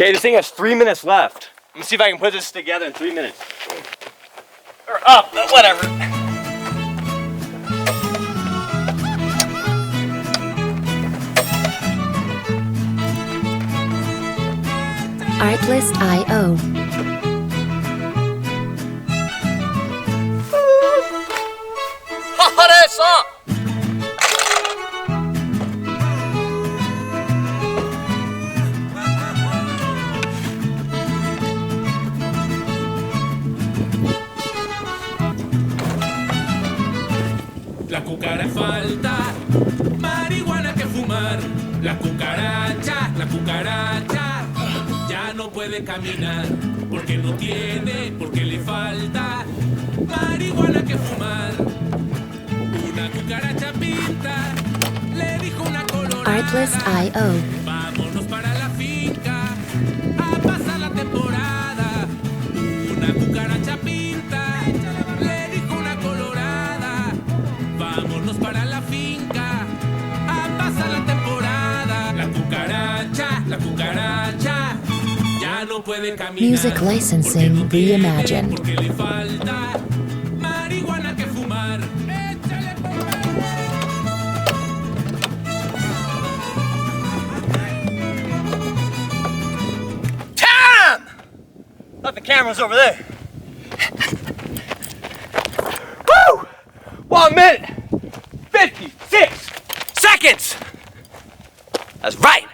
Okay, this thing has 3 minutes left. Let me see if I can put this together in 3 minutes. Or up, whatever. Artlist.io. La cucaracha falta, marihuana que fumar. La cucaracha, ya no puede caminar. Porque no tiene, porque le falta marihuana que fumar. Una cucaracha pinta, le dijo una colorada. Artlist.io. Vámonos para la finca a pasar la temporada. Una cucaracha pinta, le dijo una colorada. Vámonos para la finca a pasar la temporada. La cucaracha, ya no puede caminar. Music licensing reimagined. Porque le falta marihuana que fumar. Échale Time! Thought the camera's over there. Woo! 1 minute, 56 seconds. That's right.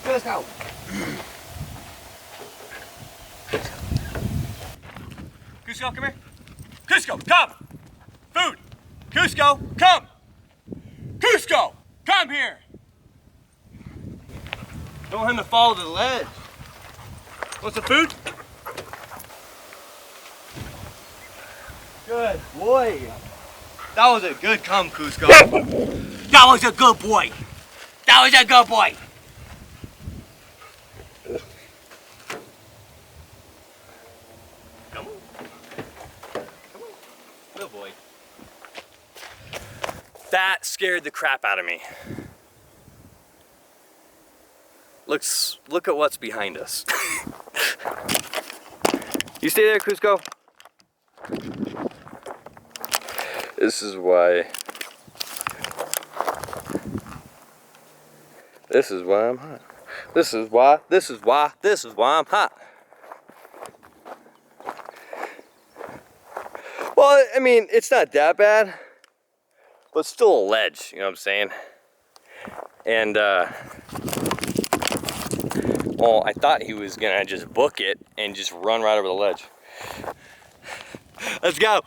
Let's go. Cusco, come here. Cusco, come. Food. Cusco, come. Cusco, come here. Don't want him to fall to the ledge. Want some food? Good boy. That was a good come, Cusco. That was a good boy. That was a good boy. Come on. Come on. Good boy. That scared the crap out of me. Look at what's behind us. You stay there, Cusco. This is why I'm hot. This is why I'm hot. Well, I mean, it's not that bad, but it's still a ledge, you know what I'm saying? And, well, I thought he was gonna just book it and just run right over the ledge. Let's go.